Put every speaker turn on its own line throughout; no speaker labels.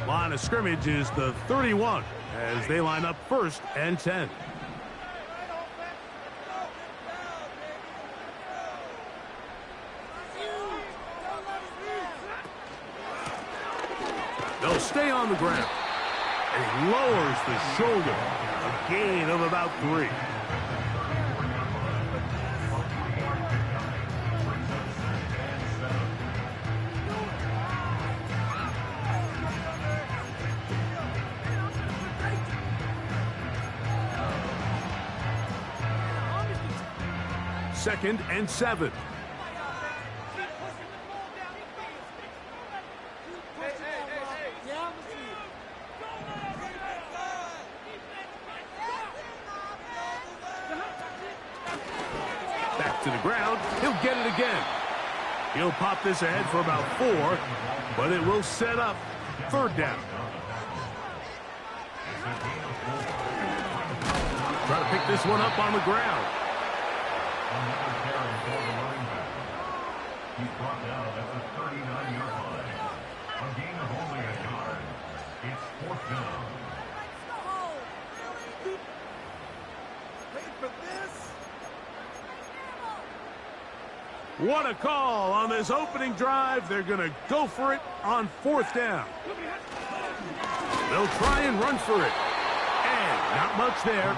Line of scrimmage is the 31 as they line up 1st and 10. They'll stay on the ground. And he lowers the shoulder. A gain of about 3. Second and 7. Back to the ground. He'll get it again. He'll pop this ahead for about 4, but it will set up 3rd down. Try to pick this one up on the ground.
He's brought down at the 39-yard line. A gain of only a yard. It's 4th down.
Wait for this.
What a call on this opening drive. They're going to go for it on 4th down. They'll try and run for it. And not much there.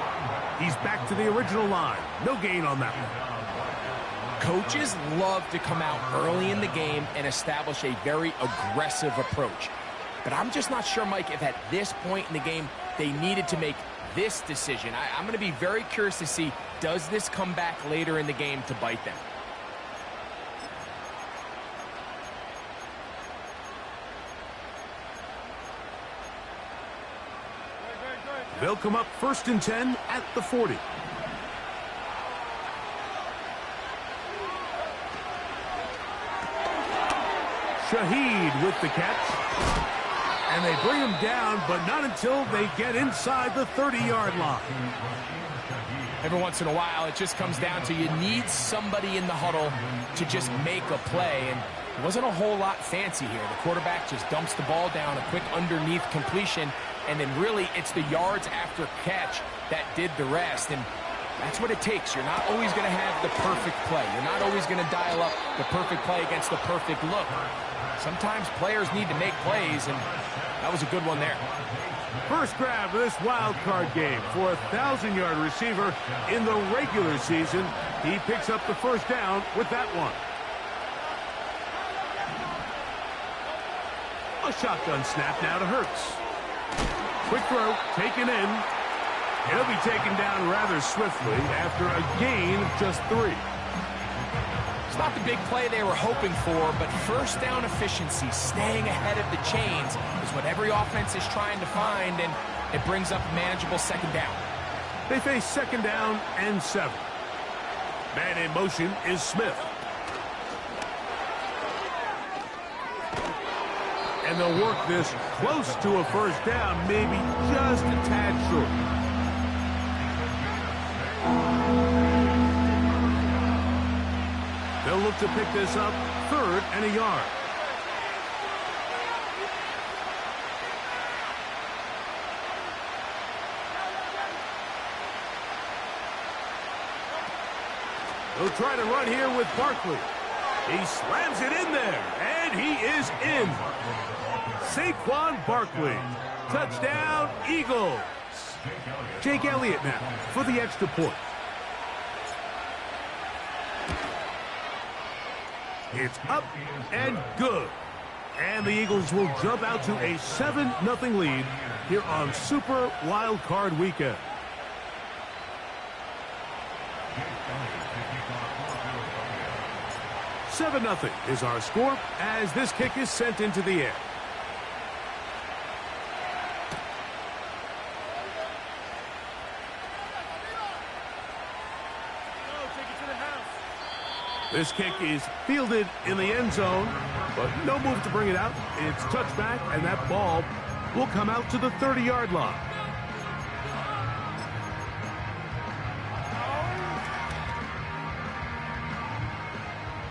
He's back to the original line. No gain on that one.
Coaches love to come out early in the game and establish a very aggressive approach. But I'm just not sure, Mike, if at this point in the game they needed to make this decision. I'm going to be very curious to see, does this come back later in the game to bite them?
They'll come up 1st and 10 at the 40. Shaheed with the catch. And they bring him down, but not until they get inside the 30-yard line.
Every once in a while, it just comes down to you need somebody in the huddle to just make a play. And it wasn't a whole lot fancy here. The quarterback just dumps the ball down, a quick underneath completion, and then really it's the yards after catch that did the rest. And that's what it takes. You're not always going to have the perfect play. You're not always going to dial up the perfect play against the perfect look. Sometimes players need to make plays, and that was a good one there.
First grab of this wild card game for a 1,000-yard receiver in the regular season. He picks up the 1st down with that one. A shotgun snap now to Hurts. Quick throw, taken in. He'll be taken down rather swiftly after a gain of just 3.
It's not the big play they were hoping for, but 1st down efficiency, staying ahead of the chains, is what every offense is trying to find, and it brings up a manageable 2nd down.
They face 2nd down and 7. Man in motion is Smith. And they'll work this close to a 1st down, maybe just a tad short. They'll look to pick this up 3rd and a yard. They'll try to run here with Barkley. He slams it in there, and he is in. Saquon Barkley. Touchdown, Eagles. Jake Elliott now for the extra point. It's up and good. And the Eagles will jump out to a 7-0 lead here on Super Wild Card Weekend. $7-0 is our score as this kick is sent into the air. This kick is fielded in the end zone, but no move to bring it out. It's touchback, and that ball will come out to the 30-yard line.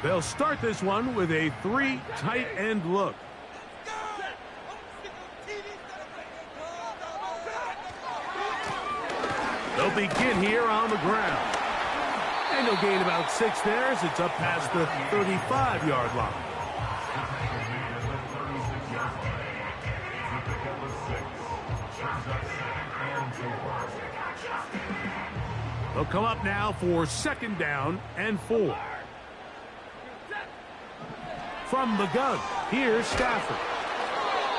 They'll start this one with a 3 tight end look. They'll begin here on the ground. And they'll gain about 6 there as it's up past the 35-yard line. They'll come up now for 2nd down and 4. From the gun, here's Stafford.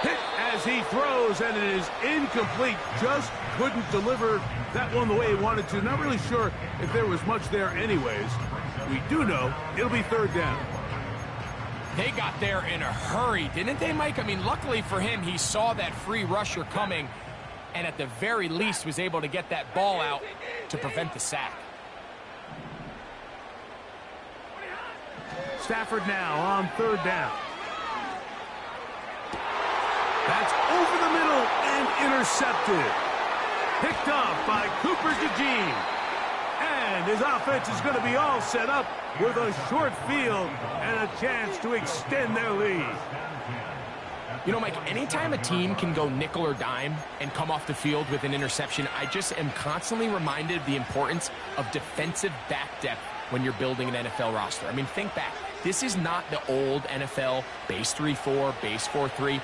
Hit as he throws, and it is incomplete. Just couldn't deliver that one the way he wanted to. Not really sure if there was much there anyways. We do know it'll be 3rd down.
They got there in a hurry, didn't they, Mike? I mean, luckily for him, he saw that free rusher coming, and at the very least was able to get that ball out to prevent the sack.
Stafford now on 3rd down. That's over the middle and intercepted. Picked up by Cooper DeJean. And his offense is going to be all set up with a short field and a chance to extend their lead.
You know, Mike, anytime a team can go nickel or dime and come off the field with an interception, I just am constantly reminded of the importance of defensive back depth when you're building an NFL roster. I mean, think back. This is not the old NFL base 3-4, base 4-3.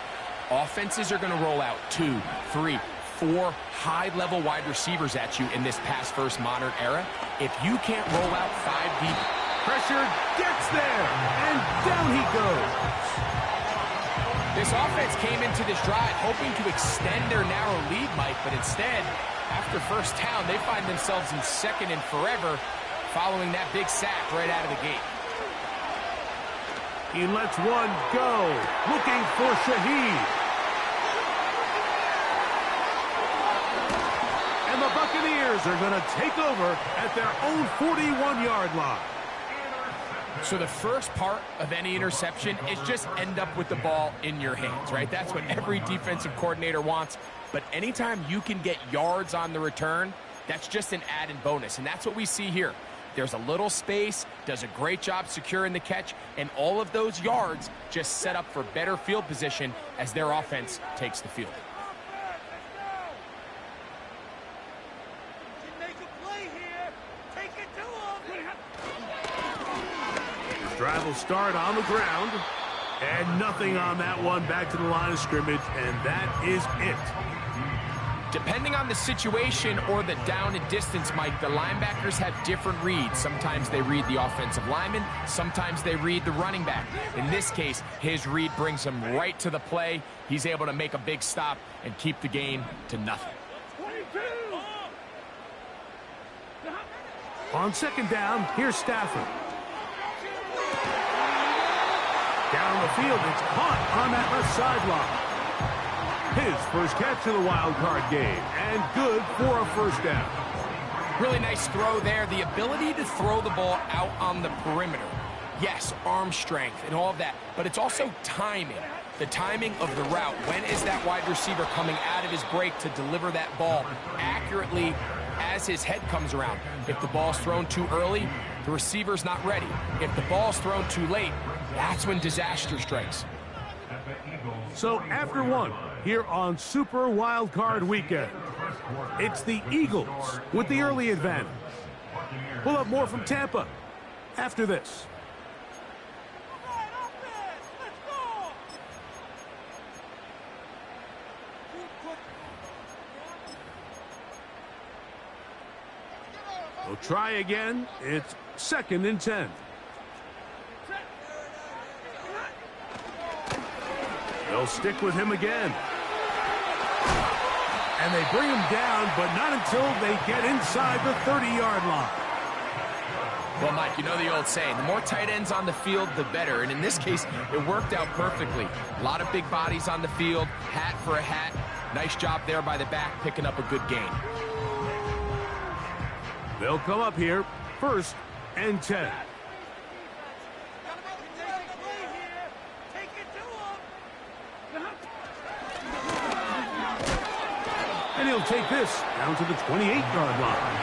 Offenses are going to roll out 2, 3, 4 high-level wide receivers at you in this pass-first modern era. If you can't roll out 5 deep,
pressure gets there, and down he goes.
This offense came into this drive hoping to extend their narrow lead, Mike, but instead, after 1st down, they find themselves in 2nd and forever following that big sack right out of the gate.
He lets one go, looking for Shaheed. And the Buccaneers are going to take over at their own 41-yard line.
So the first part of any interception is just end up with the ball in your hands, right? That's what every defensive coordinator wants. But anytime you can get yards on the return, that's just an added bonus. And that's what we see here. There's a little space, does a great job securing the catch, and all of those yards just set up for better field position as their offense takes the field.
This drive will start on the ground, and nothing on that one. Back to the line of scrimmage, and that is it.
Depending on the situation or the down and distance, Mike, the linebackers have different reads. Sometimes they read the offensive lineman. Sometimes they read the running back. In this case, his read brings him right to the play. He's able to make a big stop and keep the gain to nothing.
On 2nd down, here's Stafford. Down the field, it's caught on that left sideline. His first catch of the wild card game, and good for a 1st down.
Really nice throw there. The ability to throw the ball out on the perimeter. Yes, arm strength and all of that, but it's also timing. The timing of the route. When is that wide receiver coming out of his break to deliver that ball accurately as his head comes around? If the ball's thrown too early, the receiver's not ready. If the ball's thrown too late, that's when disaster strikes.
So after one, here on Super Wildcard Weekend, it's the Eagles with the early advantage. We'll have more from Tampa after this. We'll try again. It's 2nd and 10. They'll stick with him again. And they bring him down, but not until they get inside the 30-yard line.
Well, Mike, you know the old saying, the more tight ends on the field, the better. And in this case, it worked out perfectly. A lot of big bodies on the field, hat for a hat. Nice job there by the back, picking up a good gain.
They'll come up here, 1st and 10. And he'll take this down to the 28-yard line.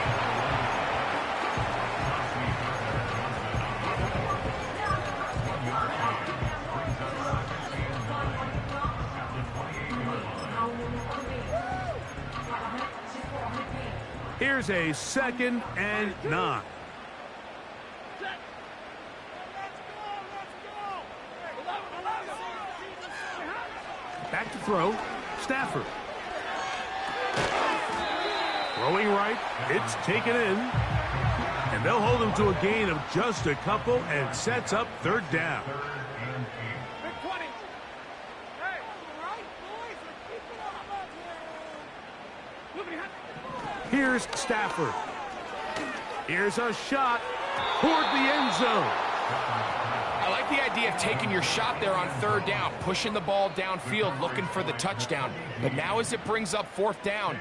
Here's a 2nd and 9. Back to throw. Stafford. Throwing right. It's taken in. And they'll hold him to a gain of just a couple and sets up 3rd down. Here's Stafford. Here's a shot toward the end zone.
I like the idea of taking your shot there on 3rd down, pushing the ball downfield, looking for the touchdown. But now as it brings up 4th down,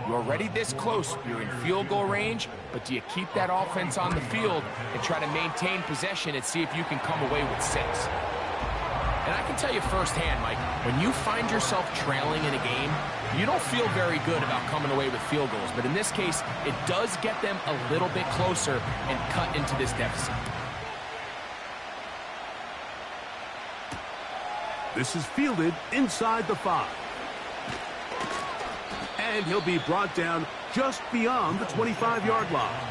you're already this close. You're in field goal range, but do you keep that offense on the field and try to maintain possession and see if you can come away with 6? And I can tell you firsthand, Mike, when you find yourself trailing in a game, you don't feel very good about coming away with field goals. But in this case, it does get them a little bit closer and cut into this deficit.
This is fielded inside the 5. And he'll be brought down just beyond the 25-yard line.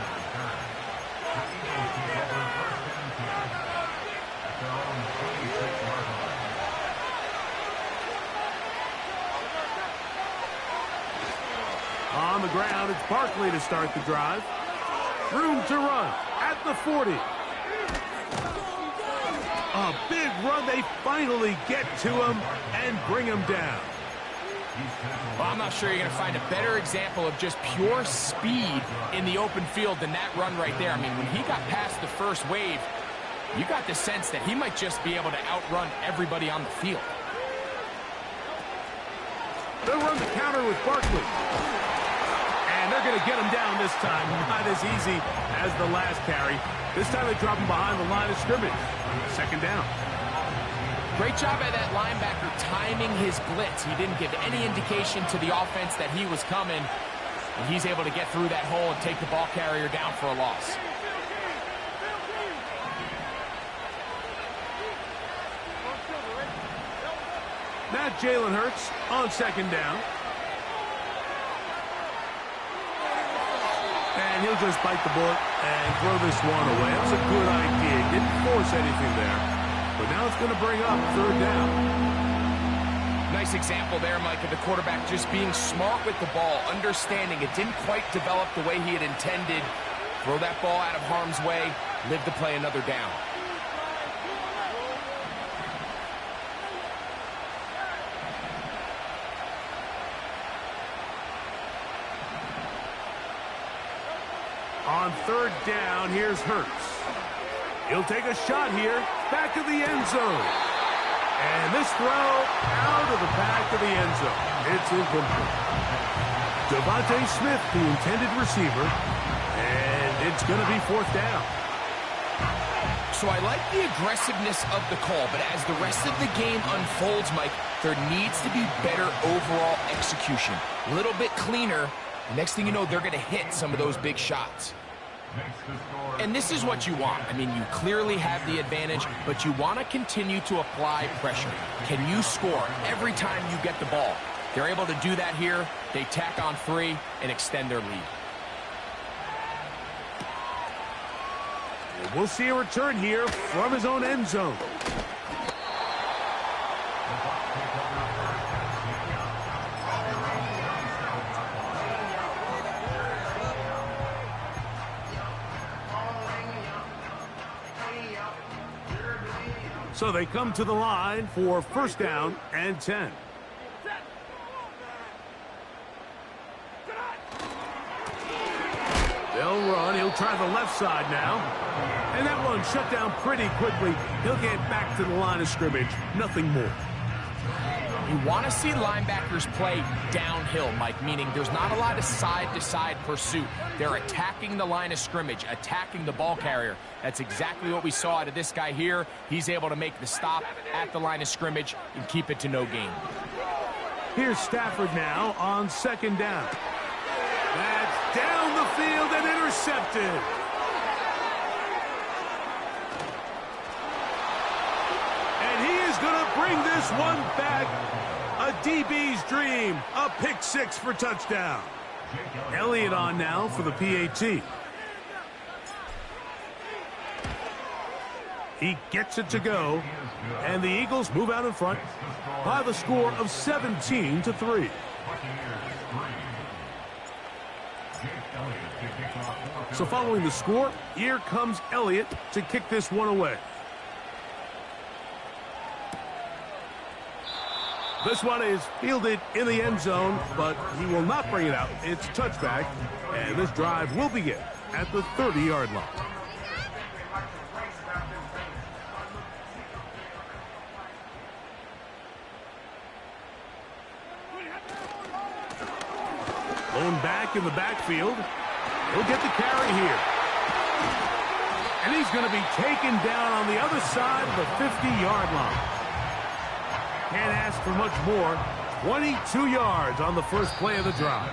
On the ground, it's Barkley to start the drive. Room to run at the 40. A big run. They finally get to him and bring him down.
Well, I'm not sure you're going to find a better example of just pure speed in the open field than that run right there. I mean, when he got past the first wave, you got the sense that he might just be able to outrun everybody on the field.
They'll run the counter with Barkley. And they're going to get him down this time. Not as easy as the last carry. This time they drop him behind the line of scrimmage. 2nd down.
Great job by that linebacker timing his blitz. He didn't give any indication to the offense that he was coming. And he's able to get through that hole and take the ball carrier down for a loss.
Now Jalen Hurts on 2nd down. And he'll just bite the bullet and throw this one away. That was a good idea. Didn't force anything there. But now it's going to bring up 3rd down.
Nice example there, Mike, of the quarterback just being smart with the ball, understanding it didn't quite develop the way he had intended. Throw that ball out of harm's way, live to play another down.
On 3rd down, here's Hurts. He'll take a shot here, back of the end zone. And this throw out of the back of the end zone. It's incomplete. Devontae Smith, the intended receiver, and it's going to be 4th down.
So I like the aggressiveness of the call, but as the rest of the game unfolds, Mike, there needs to be better overall execution. A little bit cleaner. Next thing you know, they're going to hit some of those big shots. And this is what you want. I mean, you clearly have the advantage, but you want to continue to apply pressure. Can you score every time you get the ball? They're able to do that here. They tack on 3 and extend their lead.
We'll see a return here from his own end zone. So they come to the line for 1st down and 10. They'll run. He'll try the left side now. And that one shut down pretty quickly. He'll get back to the line of scrimmage. Nothing more.
You want to see linebackers play downhill, Mike, meaning there's not a lot of side-to-side pursuit. They're attacking the line of scrimmage, attacking the ball carrier. That's exactly what we saw out of this guy here. He's able to make the stop at the line of scrimmage and keep it to no gain.
Here's Stafford now on 2nd down. That's down the field and intercepted. And he is going to bring this one back. A DB's dream. A pick 6 for touchdown. Elliott on now for the PAT. He gets it to go, and the Eagles move out in front by the score of 17-3. So following the score, here comes Elliott to kick this one away. This one is fielded in the end zone, but he will not bring it out. It's touchback, and this drive will begin at the 30-yard line. Lone back in the backfield. He'll get the carry here. And he's going to be taken down on the other side of the 50-yard line. Can't ask for much more. 22 yards on the first play of the drive.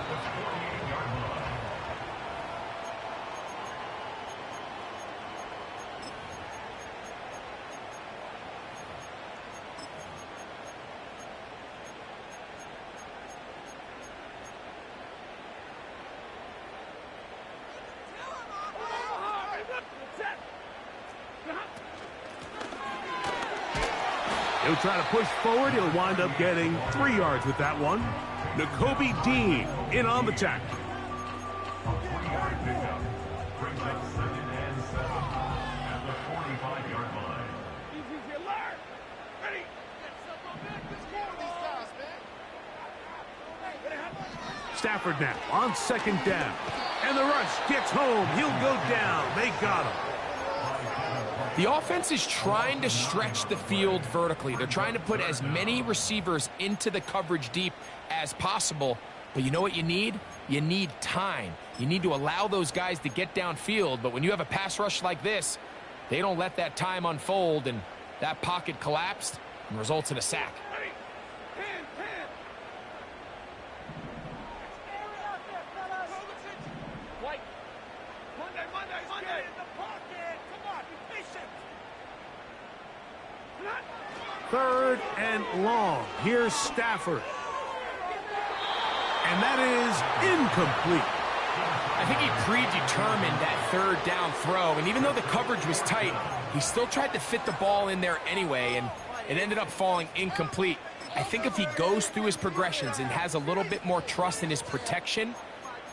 He'll try to push forward. He'll wind up getting 3 yards with that one. N'Kobe Dean in on the tackle.
A 20-yard pickup brings up 2nd and 7 at the 45-yard line.
Easy, alert! Ready! Get something on back. Let's go these guys, man.
Stafford now on 2nd down. And the rush gets home. He'll go down. They got him.
The offense is trying to stretch the field vertically. They're trying to put as many receivers into the coverage deep as possible. But you know what you need? You need time. You need to allow those guys to get downfield. But when you have a pass rush like this, they don't let that time unfold, and that pocket collapsed and results in a sack.
Ready! Pan! White! Monday! In the pocket! Come on, be patient!
3rd and long. Here's Stafford. And that is incomplete.
I think he predetermined that 3rd down throw, and even though the coverage was tight, he still tried to fit the ball in there anyway, and it ended up falling incomplete. I think if he goes through his progressions and has a little bit more trust in his protection,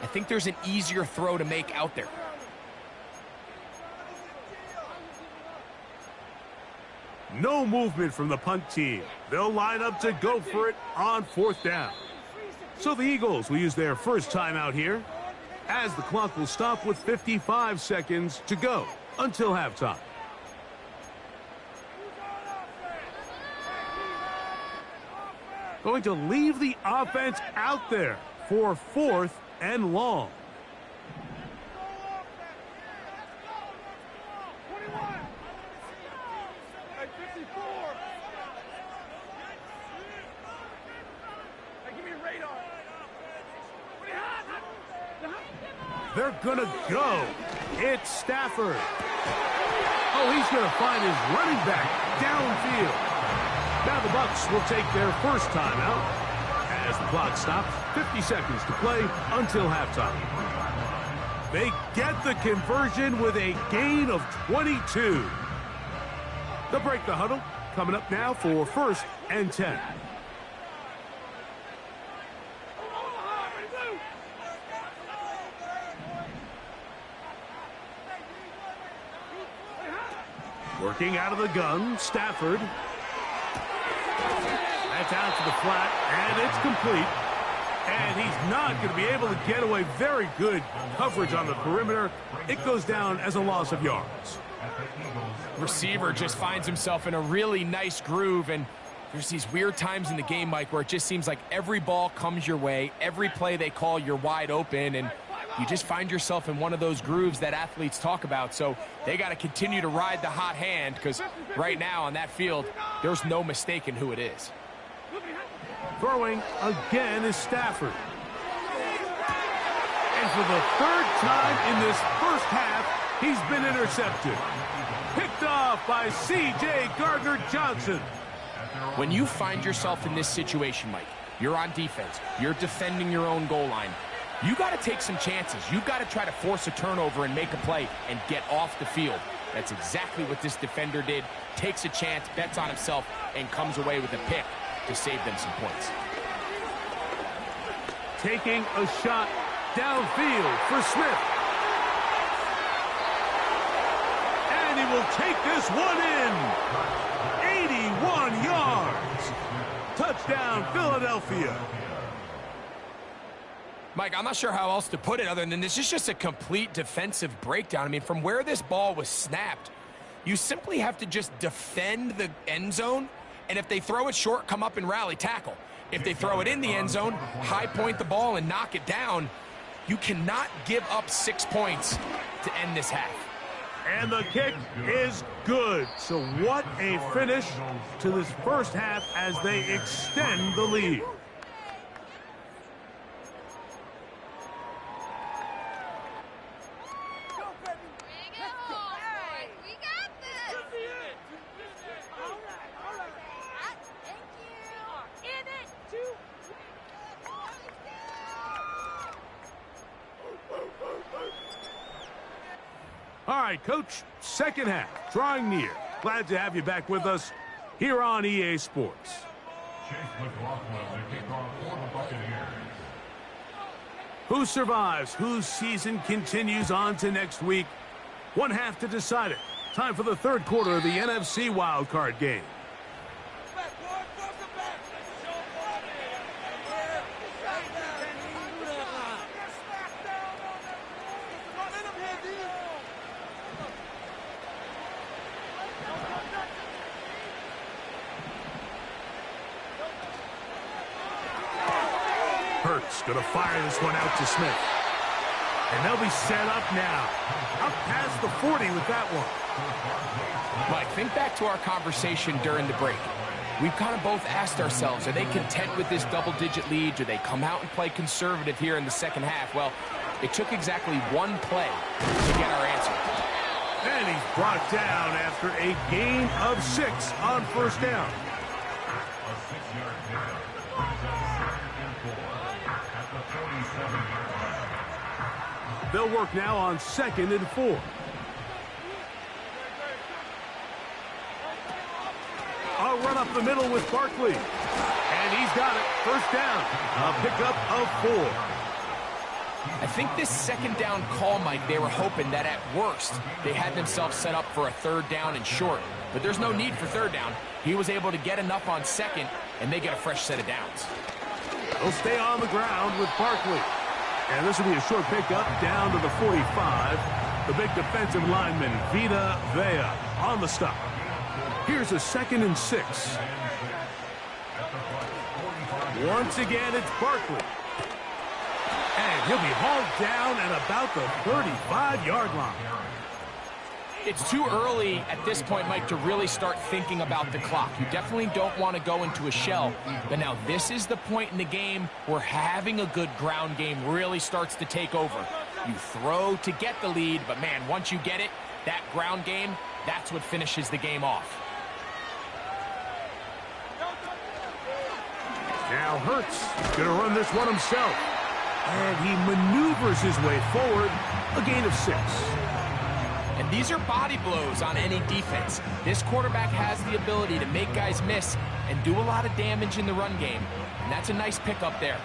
I think there's an easier throw to make out there.
No movement from the punt team. They'll line up to go for it on 4th down. So the Eagles will use their first timeout here, as the clock will stop with 55 seconds to go until halftime. Going to leave the offense out there for 4th and long.
54! Hey, give me a radar!
They're going to go. It's Stafford. Oh, he's going to find his running back downfield. Now the Bucs will take their first timeout as the clock stops. 50 seconds to play until halftime. They get the conversion with a gain of 22. They'll break the huddle. Coming up now for 1st and 10. Working out of the gun, Stafford. That's out to the flat, and it's complete. And he's not going to be able to get away. Very good coverage on the perimeter. It goes down as a loss of yards.
Receiver just finds himself in a really nice groove, and there's these weird times in the game, Mike, where it just seems like every ball comes your way. Every play they call, you're wide open, and you just find yourself in one of those grooves that athletes talk about. So they got to continue to ride the hot hand, because right now on that field, there's no mistaking who it is.
Throwing again is Stafford. And for the 3rd time in this first half, he's been intercepted. Picked off by C.J. Gardner-Johnson.
When you find yourself in this situation, Mike, you're on defense, you're defending your own goal line, You got to take some chances. You got to try to force a turnover and make a play and get off the field. That's exactly what this defender did. Takes a chance, bets on himself, and comes away with a pick to save them some points.
Taking a shot downfield for Smith. And he will take this one in. 81 yards. Touchdown, Philadelphia.
Mike, I'm not sure how else to put it other than this is just a complete defensive breakdown. I mean, from where this ball was snapped, you simply have to just defend the end zone, and if they throw it short, come up and rally tackle. If they throw it in the end zone, high point the ball and knock it down. You cannot give up 6 points to end this half.
And the kick is good. So what a finish to this first half as they extend the lead. All right, Coach, second half, drawing near. Glad to have you back with us here on EA Sports.
Chase McLaughlin, the kickoff for the Buccaneers.
Who survives? Whose season continues on to next week? One half to decide it. Time for the third quarter of the NFC wildcard game. Hurts going to fire this one out to Smith. And they'll be set up now. Up past the 40 with that one.
Mike, think back to our conversation during the break. We've kind of both asked ourselves, are they content with this double-digit lead? Do they come out and play conservative here in the second half? Well, it took exactly one play to get our answer.
And he's brought down after a gain of 6 on first down.
A 6-yard pickup. Brings up 2nd and 4 at the 47-yard line.
They'll work now on 2nd and 4. A run up the middle with Barkley. And he's got it. First down. A pickup of 4.
I think this second down call, Mike, they were hoping that at worst they had themselves set up for a third down and short. But there's no need for third down. He was able to get enough on second, and they get a fresh set of downs.
They'll stay on the ground with Barkley. And this will be a short pickup down to the 45. The big defensive lineman, Vita Vea, on the stop. Here's a 2nd and 6. Once again, it's Barkley. And he'll be hauled down at about the 35-yard line.
It's too early at this point, Mike, to really start thinking about the clock. You definitely don't want to go into a shell. But now this is the point in the game where having a good ground game really starts to take over. You throw to get the lead, but man, once you get it, that ground game, that's what finishes the game off.
Now Hurts going to run this one himself. And he maneuvers his way forward, a gain of 6.
And these are body blows on any defense. This quarterback has the ability to make guys miss and do a lot of damage in the run game. And that's a nice pickup there.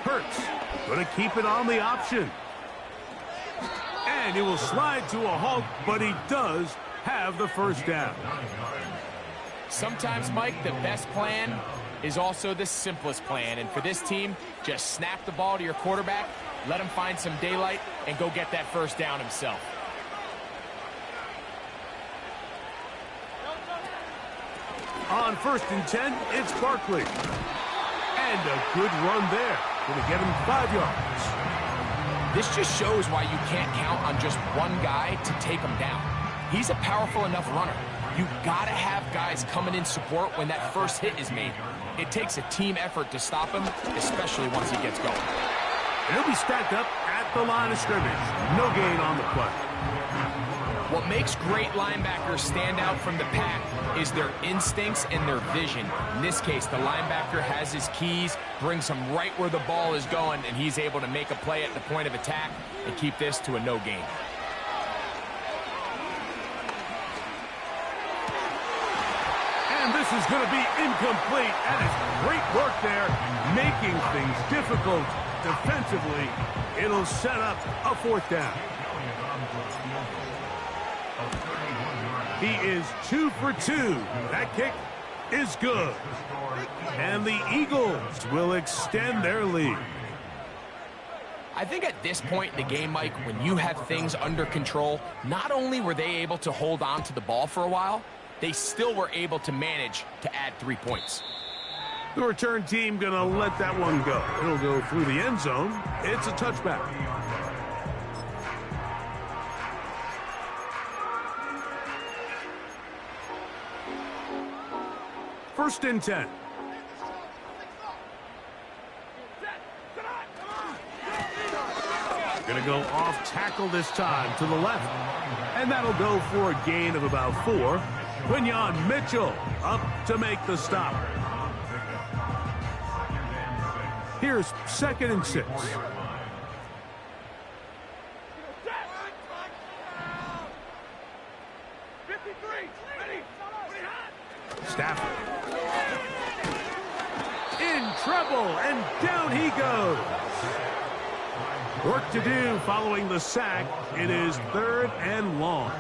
Hurts going to keep it on the option. And he will slide to a halt, but he does have the first down.
Sometimes, Mike, the best plan is also the simplest plan. And for this team, just snap the ball to your quarterback, let him find some daylight, and go get that first down himself.
On 1st and 10, it's Barkley. And a good run there. Going to get him 5 yards.
This just shows why you can't count on just one guy to take him down. He's a powerful enough runner. You got to have guys coming in support when that first hit is made. It takes a team effort to stop him, especially once he gets going.
And he'll be stacked up at the line of scrimmage. No gain on the play.
What makes great linebackers stand out from the pack is their instincts and their vision. In this case, the linebacker has his keys, brings him right where the ball is going, and he's able to make a play at the point of attack and keep this to a no gain.
And this is going to be incomplete. That is great work there, making things difficult defensively. It'll set up a fourth down. He is 2 for 2. That kick is good. And the Eagles will extend their lead.
I think at this point in the game, Mike, when you have things under control, not only were they able to hold on to the ball for a while, they still were able to manage to add 3 points.
The return team going to let that one go. It'll go through the end zone. It's a touchback. First and 10. Going to go off tackle this time to the left. And that'll go for a gain of about 4. Quinyon Mitchell up to make the stop. Here's 2nd and 6. Stafford. In trouble, and down he goes. Work to do following the sack. It is 3rd and long.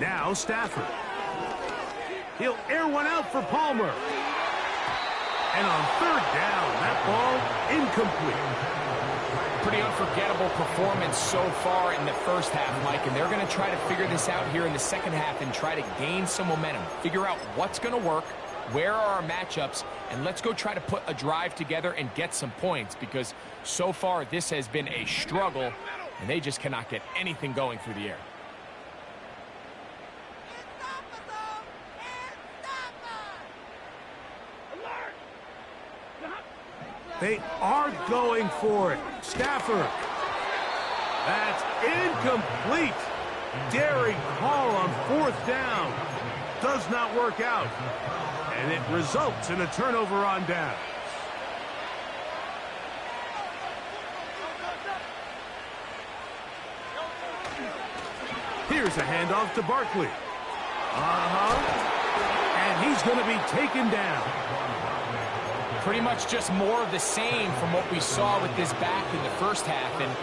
Now Stafford. He'll air one out for Palmer. And on 3rd down, that ball incomplete.
Pretty unforgettable performance so far in the first half, Mike, and they're going to try to figure this out here in the second half and try to gain some momentum, figure out what's going to work, where are our matchups, and let's go try to put a drive together and get some points, because so far this has been a struggle, and they just cannot get anything going through the air.
They are going for it. Stafford. That's incomplete. Daring call on 4th down. Does not work out. And it results in a turnover on down. Here's a handoff to Barkley. And he's going to be taken down.
Pretty much just more of the same from what we saw with this back in the first half, and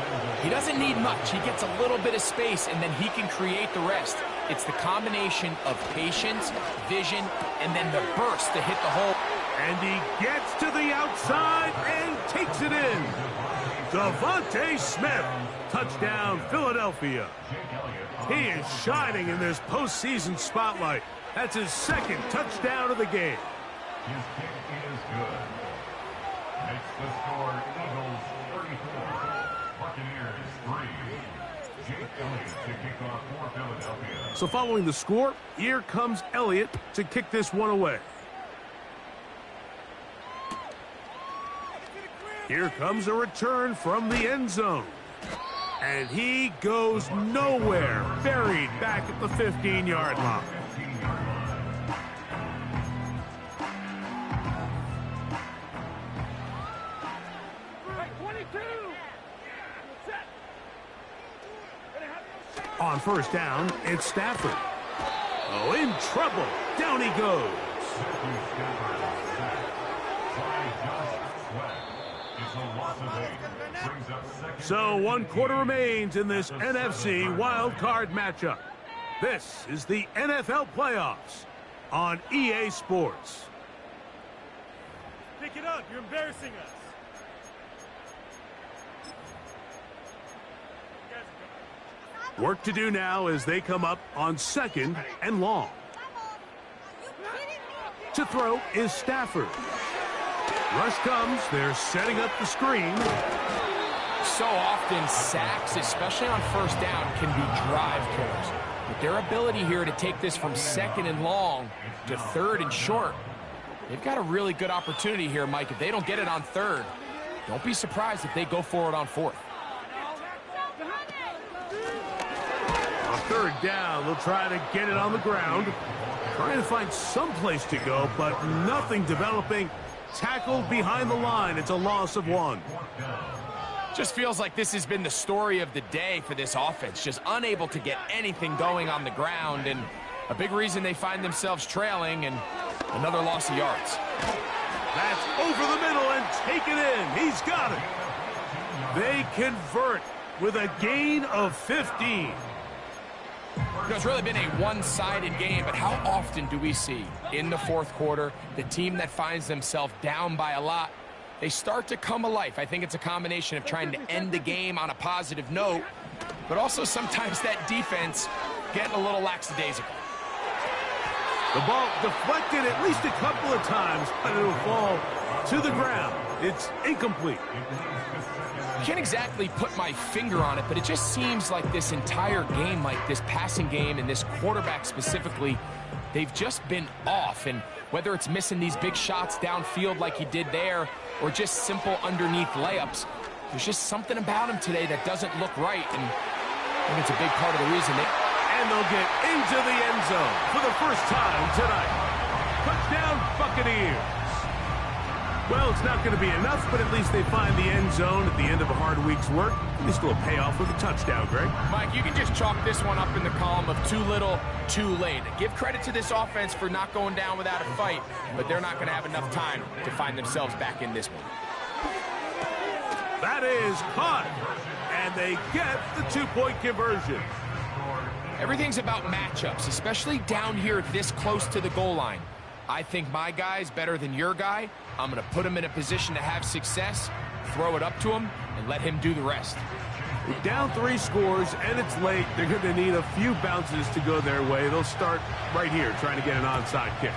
he doesn't need much. He gets a little bit of space, and then he can create the rest. It's the combination of patience, vision, and then the burst to hit the hole.
And he gets to the outside and takes it in. Devontae Smith, touchdown Philadelphia. He is shining in this postseason spotlight. That's his 2nd touchdown of the game.
His kick is good. Makes the score Eagles 34, Buccaneers 3. Jake Elliott to kick off for Philadelphia.
So following the score, here comes Elliott to kick this one away. Here comes a return from the end zone. And he goes nowhere, buried back at the 15-yard line. On 1st down, it's Stafford. Oh, in trouble. Down he goes. So 1 quarter remains in this NFC wildcard matchup. This is the NFL playoffs on EA Sports.
Pick it up. You're embarrassing us.
Work to do now as they come up on 2nd and long. To throw is Stafford. Rush comes. They're setting up the screen.
So often, sacks, especially on 1st down, can be drive killers. But their ability here to take this from 2nd and long to 3rd and short, they've got a really good opportunity here, Mike. If they don't get it on 3rd, don't be surprised if they go for it on 4th.
On 3rd down, they'll try to get it on the ground. Trying to find some place to go, but nothing developing. Tackled behind the line. It's a loss of 1.
Just feels like this has been the story of the day for this offense. Just unable to get anything going on the ground, and a big reason they find themselves trailing, and another loss of yards.
That's over the middle and taken in. He's got it. They convert with a gain of 15.
You know, it's really been a one-sided game, but how often do we see in the 4th quarter the team that finds themselves down by a lot, they start to come alive? I think it's a combination of trying to end the game on a positive note, but also sometimes that defense getting a little lackadaisical.
The ball deflected at least a couple of times, but it'll fall to the ground. It's incomplete.
I can't exactly put my finger on it, but it just seems like this entire game, like this passing game and this quarterback specifically, they've just been off. And whether it's missing these big shots downfield like he did there or just simple underneath layups, there's just something about him today that doesn't look right. And I think it's a big part of the reason
And they'll get into the end zone for the first time tonight. Touchdown, Buccaneers. Well, it's not going to be enough, but at least they find the end zone at the end of a hard week's work. At least it'll pay off with a touchdown, Greg.
Mike, you can just chalk this one up in the column of too little, too late. Give credit to this offense for not going down without a fight, but they're not going to have enough time to find themselves back in this one.
That is caught, and they get the 2-point conversion.
Everything's about matchups, especially down here this close to the goal line. I think my guy's better than your guy. I'm going to put him in a position to have success, throw it up to him, and let him do the rest.
We're down 3 scores, and it's late. They're going to need a few bounces to go their way. They'll start right here trying to get an onside kick.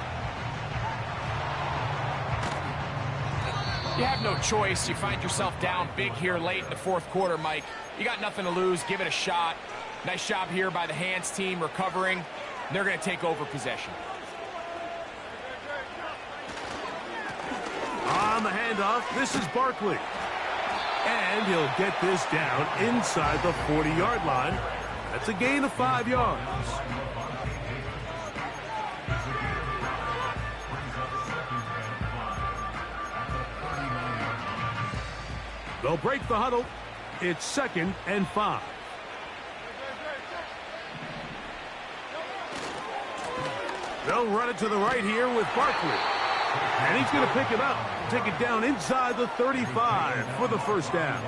You have no choice. You find yourself down big here late in the 4th quarter, Mike. You got nothing to lose. Give it a shot. Nice job here by the hands team recovering. They're going to take over possession.
On the handoff, this is Barkley. And he'll get this down inside the 40-yard line. That's a gain of 5 yards. They'll break the huddle. It's 2nd and 5. They'll run it to the right here with Barkley. And he's going to pick it up, take it down inside the 35 for the first down.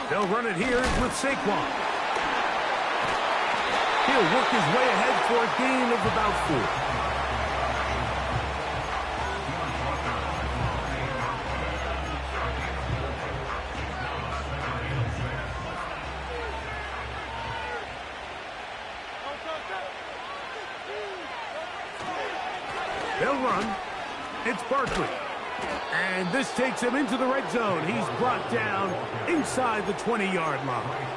They'll run it here with Saquon. He'll work his way ahead for a gain of about 4. They'll run. It's Barkley. And this takes him into the red zone. He's brought down inside the 20-yard line.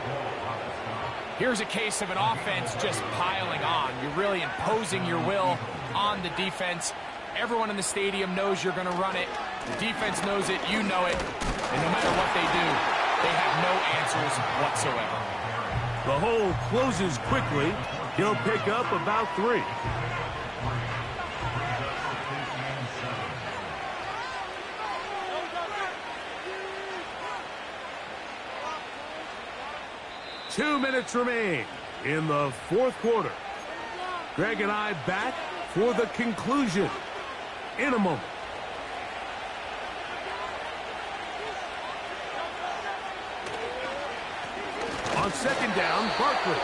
Here's a case of an offense just piling on. You're really imposing your will on the defense. Everyone in the stadium knows you're going to run it. The defense knows it. You know it. And no matter what they do, they have no answers whatsoever.
The hole closes quickly. He'll pick up about 3. Two minutes remain in the 4th quarter. Greg and I back for the conclusion in a moment. On 2nd down, Barkley.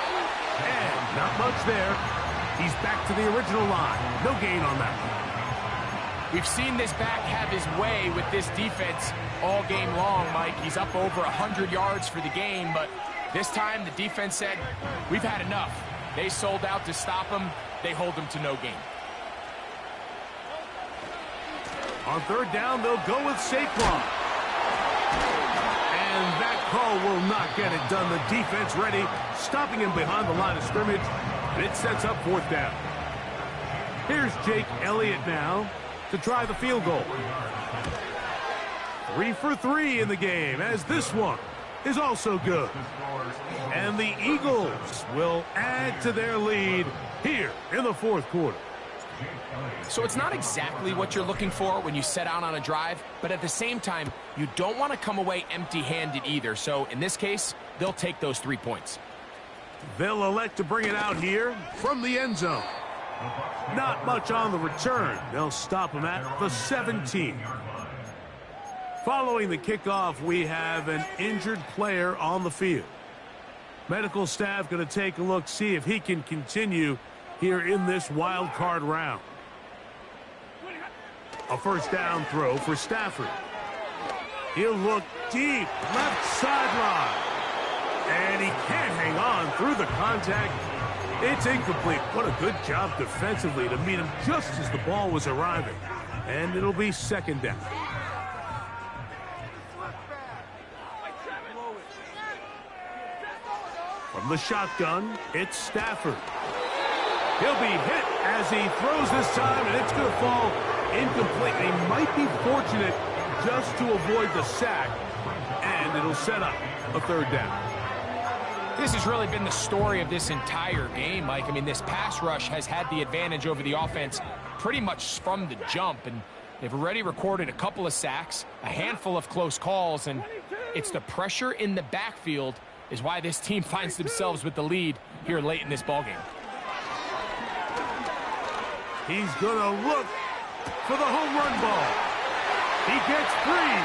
And not much there. He's back to the original line. No gain on that one.
We've seen this back have his way with this defense all game long, Mike. He's up over 100 yards for the game, but This time, the defense said, we've had enough. They sold out to stop him. They hold him to no gain.
On third down, they'll go with Saquon. And that call will not get it done. The defense ready, stopping him behind the line of scrimmage. And it sets up fourth down. Here's Jake Elliott now to try the field goal. 3 for 3 in the game, as this one is also good. And the Eagles will add to their lead here in the fourth quarter.
So it's not exactly what you're looking for when you set out on a drive, but at the same time, you don't want to come away empty-handed either. So in this case, they'll take those 3 points.
They'll elect to bring it out here from the end zone. Not much on the return. They'll stop him at the 17. Following the kickoff, we have an injured player on the field. Medical staff going to take a look, see if he can continue here in this wild card round. A first down throw for Stafford. He'll look deep, left sideline. And he can't hang on through the contact. It's incomplete. What a good job defensively to meet him just as the ball was arriving. And it'll be second down. From the shotgun, it's Stafford. He'll be hit as he throws this time, and it's going to fall incomplete. He might be fortunate just to avoid the sack, and it'll set up a third down.
This has really been the story of this entire game, Mike. I mean, this pass rush has had the advantage over the offense pretty much from the jump, and they've already recorded a couple of sacks, a handful of close calls, and it's the pressure in the backfield is why this team finds themselves with the lead here late in this ballgame.
He's going to look for the home run ball. He gets free.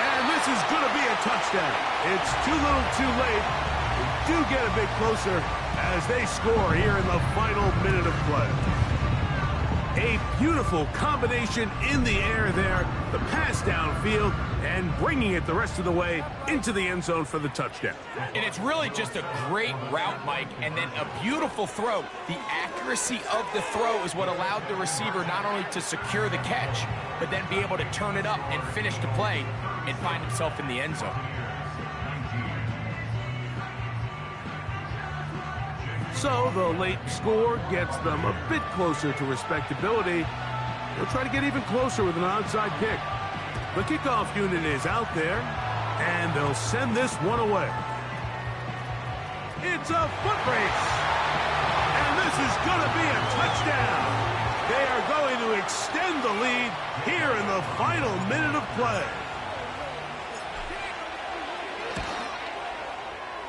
And this is going to be a touchdown. It's too little too late. We do get a bit closer as they score here in the final minute of play. A beautiful combination in the air there. The pass downfield and bringing it the rest of the way into the end zone for the touchdown.
And it's really just a great route, Mike, and then a beautiful throw. The accuracy of the throw is what allowed the receiver not only to secure the catch, but then be able to turn it up and finish the play and find himself in the end zone.
So the late score gets them a bit closer to respectability. They'll try to get even closer with an onside kick. The kickoff unit is out there, and they'll send this one away. It's a foot race, and this is going to be a touchdown. They are going to extend the lead here in the final minute of play.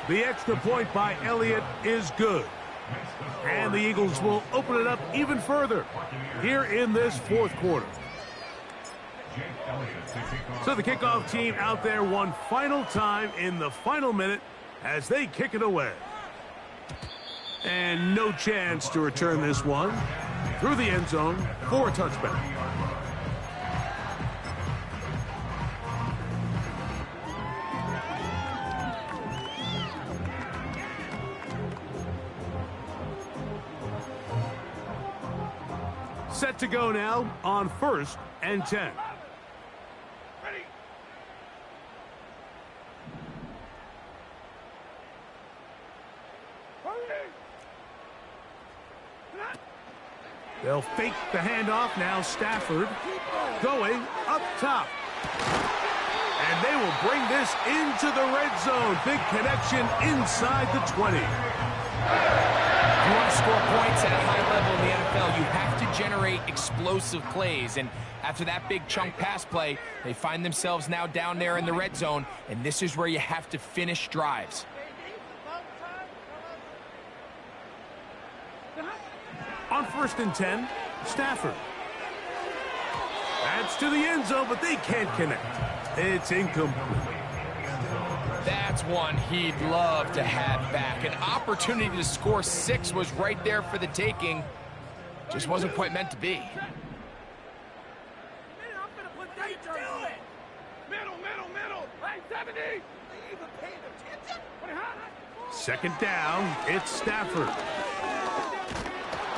The extra point by Elliott is good. And the Eagles will open it up even further here in this fourth quarter. So the kickoff team out there one final time in the final minute as they kick it away. And no chance to return this one through the end zone for a touchback. Set to go now on 1st and 10.
Ready.
They'll fake the handoff. Now Stafford going up top. And they will bring this into the red zone. Big connection inside the 20.
If you want to score points at a high level in the NFL, you have to generate explosive plays. And after that big chunk pass play, they find themselves now down there in the red zone. And this is where you have to finish drives.
On 1st and 10, Stafford. That's to the end zone, but they can't connect. It's incomplete.
That's one he'd love to have back. An opportunity to score 6 was right there for the taking. Just wasn't quite meant to be.
Middle. Hey, 70.
Second down, it's Stafford.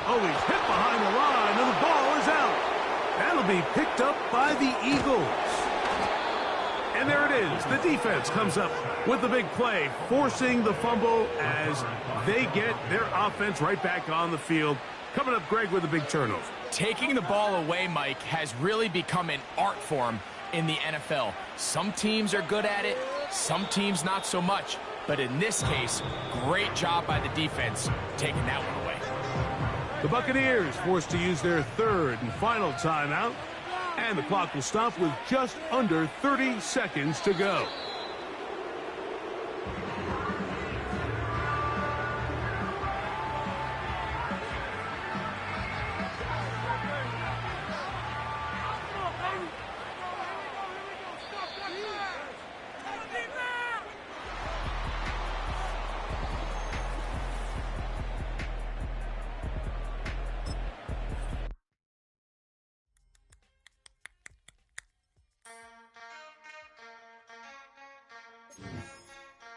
Oh, he's hit behind the line, and the ball is out. That'll be picked up by the Eagles. And there it is. The defense comes up with the big play, forcing the fumble as they get their offense right back on the field. Coming up, Greg, with a big turnover.
Taking the ball away, Mike, has really become an art form in the NFL. Some teams are good at it, some teams not so much. But in this case, great job by the defense taking that one away.
The Buccaneers forced to use their third and final timeout, and the clock will stop with just under 30 seconds to go.